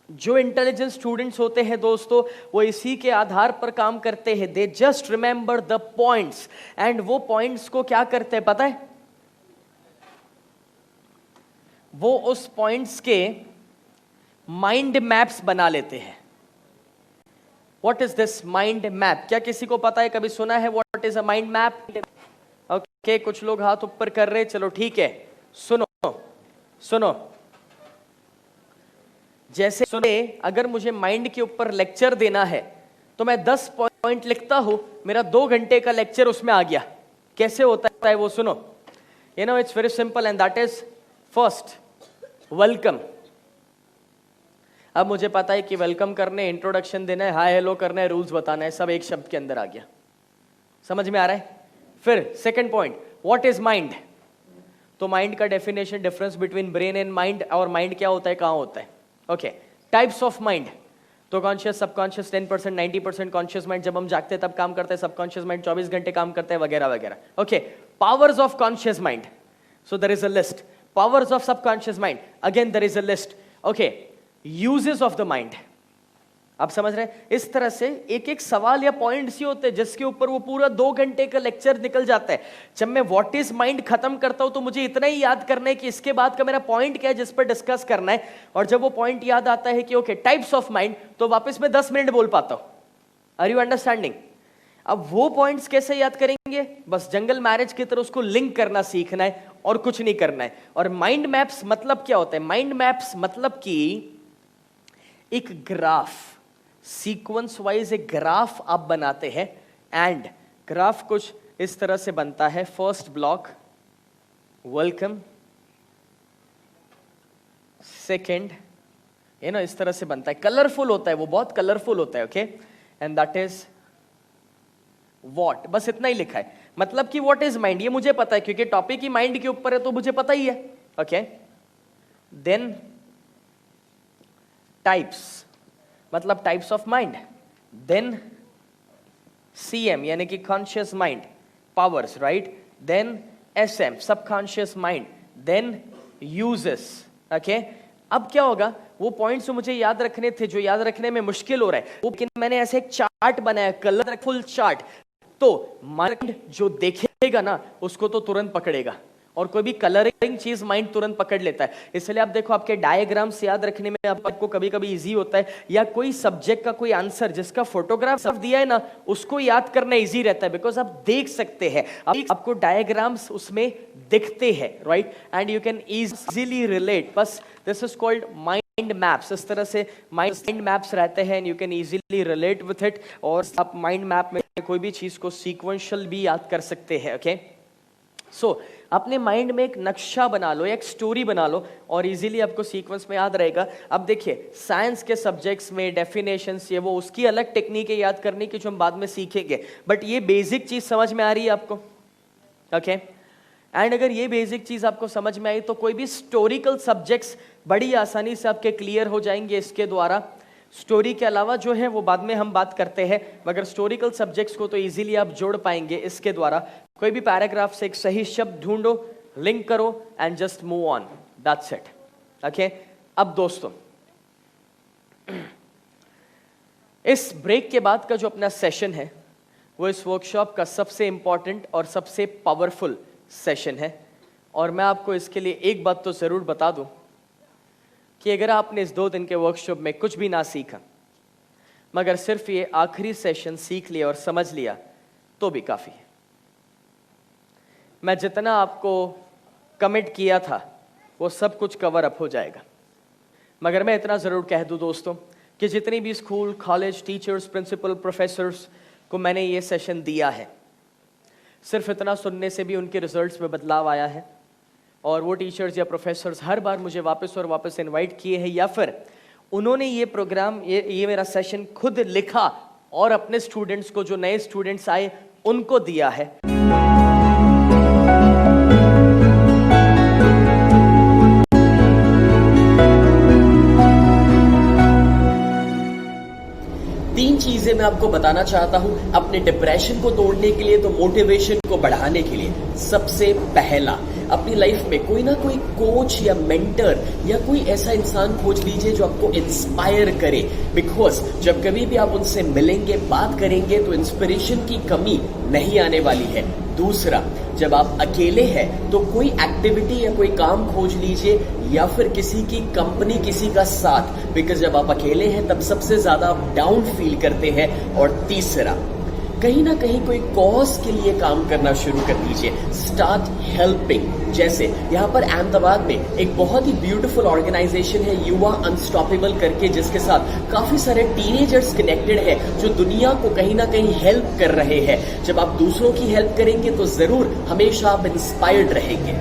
जो intelligent students होते हैं दोस्तों, वो इसी के आधार पर काम करते हैं। They just remember the points, and वो पॉइंट्स को क्या करते हैं पता है? वो उस पॉइंट्स के माइंड मैप्स बना लेते हैं। What is this mind map? क्या किसी को पता है, कभी सुना है what is a mind map? Okay, कुछ लोग हाथ ऊपर कर रहे, चलो ठीक है। सुनो, जैसे सुने, अगर मुझे माइंड के ऊपर लेक्चर देना है तो मैं 10 पॉइंट लिखता हूं, मेरा 2 घंटे का लेक्चर उसमें आ गया। कैसे होता है वो सुनो। It's very simple, and that is first welcome. अब मुझे पता है कि वेलकम करने, इंट्रोडक्शन देना है, हाय हेलो करना है, रूल्स बताना है, सब एक शब्द के अंदर आ गया। समझ में आ रहा है? फिर second point, what is mind? तो माइंड का definition, difference between brain and mind, और माइंड क्या होता है, कहां होता है। Okay, types of mind. तो कॉन्शियस, सबकॉन्शियस, 10%, 90% कॉन्शियस माइंड, जब हम जागते हैं तब काम करता है। सबकॉन्शियस माइंड 24 घंटे काम करता है, वगैरह वगैरह। Okay, powers of conscious mind, so there is a list. Powers of subconscious mind, again there is a list. Okay, uses of the mind. आप समझ रहे हैं? इस तरह से एक एक सवाल या पॉइंट्स ही होते हैं जिसके ऊपर वो पूरा 2 घंटे का लेक्चर निकल जाता है। जब मैं व्हाट इज माइंड खत्म करता हूं तो मुझे इतना ही याद करना है कि इसके बाद का मेरा पॉइंट क्या है जिस पर डिस्कस करना है। और जब वो पॉइंट याद आता है कि ओके टाइप्स ऑफ माइंड, तो वापस मैं 10 मिनट बोल पाता हूं। Are you understanding? अब वो पॉइंट्स कैसे याद करेंगे? बस जंगल मैरिज की तरह उसको लिंक करना सीखना है और कुछ नहीं करना है। और माइंड मैप्स मतलब क्या होता है? माइंड मैप्स मतलब कि एक ग्राफ, सीक्वेंस वाइज एक ग्राफ आप बनाते हैं, एंड ग्राफ कुछ इस तरह से बनता है। फर्स्ट ब्लॉक वेलकम, सेकंड इस तरह से बनता है, कलरफुल होता है, वो बहुत कलरफुल होता है। Okay, and that is what. बस इतना ही लिखा है। मतलब कि व्हाट इज माइंड ये मुझे पता है क्योंकि टॉपिक ही माइंड के ऊपर है, तो मुझे पता ही है। ओके, देन टाइप्स, मतलब types of mind. Then CM यानी कि conscious mind, powers, right. Then SM, subconscious mind. Then uses. Okay, अब क्या होगा, वो पॉइंट्स जो मुझे याद रखने थे, जो याद रखने में मुश्किल हो रहा है, वो मैंने ऐसे एक चार्ट बनाया, कलरफुल चार्ट। तो माइंड जो देखेगा ना उसको तो तुरंत पकड़ेगा, और कोई भी कलरिंग चीज माइंड तुरंत पकड़ लेता है। इसलिए आप देखो, आपके डायग्राम्स याद रखने में आपको कभी कभी इजी होता है, या कोई सब्जेक्ट का कोई आंसर जिसका फोटोग्राफ दिया है ना उसको याद करना इजी रहता है, बिकॉज आप देख सकते हैं, आपको डायग्राम्स उसमें दिखते हैं, right, and you can easily relate. बस this is called mind maps. इस तरह से माइंड मैप्स रहते हैं, and you can easily relate with it. और आप माइंड मैप में कोई भी चीज को सीक्वेंशियल भी याद कर सकते हैं। ओके, सो अपने माइंड में एक नक्शा बना लो, एक स्टोरी बना लो, और इजीली आपको सीक्वेंस में याद रहेगा। अब देखिए, साइंस के सब्जेक्ट्स में डेफिनेशंस ये वो उसकी अलग टेक्निक है याद करने की जो हम बाद में सीखेंगे, बट ये बेसिक चीज समझ में आ रही है आपको? ओके, एंड अगर ये बेसिक चीज आपको समझ में आई तो कोई भी हिस्टोरिकल सब्जेक्ट्स बड़ी आसानी से आपके क्लियर हो जाएंगे इसके द्वारा। स्टोरी के अलावा जो है वो बाद में हम बात करते हैं, मगर हिस्टोरिकल सब्जेक्ट्स को तो इजीली आप जोड़ पाएंगे इसके द्वारा। कोई भी पैराग्राफ से एक सही शब्द ढूंढो, लिंक करो, and just move on, that's it. Okay, अब दोस्तों इस ब्रेक के बाद का जो अपना सेशन है वो इस वर्कशॉप का सबसे इंपॉर्टेंट और सबसे पावरफुल सेशन है। और मैं आपको इसके लिए एक बात तो जरूर बता दूं कि अगर आपने इस 2 दिन के वर्कशॉप में कुछ भी ना सीखा, मगर सिर्फ ये आखिरी सेशन सीख लिया और समझ लिया, तो भी काफी है। मैं जितना आपको कमिट किया था वो सब कुछ कवर अप हो जाएगा, मगर मैं इतना जरूर कह दूं दोस्तों कि जितनी भी school, college, teachers, principal, professors को मैंने ये सेशन दिया है, सिर्फ इतना सुनने से भी उनके रिजल्ट्स में बदलाव आया है। और वो टीचर्स या प्रोफेसर्स हर बार मुझे वापस और वापस इनवाइट किए हैं, या फिर उन्होंने ये प्रोग्राम, ये मेरा सेशन खुद लिखा और अपने स्टूडेंट्स को, जो नए स्टूडेंट्स आए उनको दिया है। 3 चीजें मैं आपको बताना चाहता हूं अपने डिप्रेशन को तोड़ने के लिए, तो मोटिवेशन को बढ़ाने के लिए। सबसे पहला, अपनी लाइफ में कोई ना कोई कोच या मेंटर या कोई ऐसा इंसान खोज लीजिए जो आपको इंस्पायर करे। बिकॉज जब कभी भी आप उनसे मिलेंगे, बात करेंगे, तो इंस्पिरेशन की कमी नहीं आने वाली है। दूसरा, जब आप अकेले हैं तो कोई एक्टिविटी या कोई काम खोज लीजिए, या फिर किसी की कंपनी, किसी का साथ। बिकॉज जब आप अकेले हैं तब सबसे ज्यादा आप डाउन फील करते हैं। और तीसरा, कहीं ना कहीं कोई कॉज के लिए काम करना शुरू कर दीजिए। Start helping. जैसे यहाँ पर अहमदाबाद में एक बहुत ही ब्यूटीफुल ऑर्गेनाइजेशन है युवा अनस्टॉपेबल करके, जिसके साथ काफी सारे टीनेजर्स कनेक्टेड है जो दुनिया को कहीं ना कहीं हेल्प कर रहे हैं। जब आप दूसरों की हेल्प करेंगे तो जरूर हमेशा आप इंस्पायर्ड रहेंगे।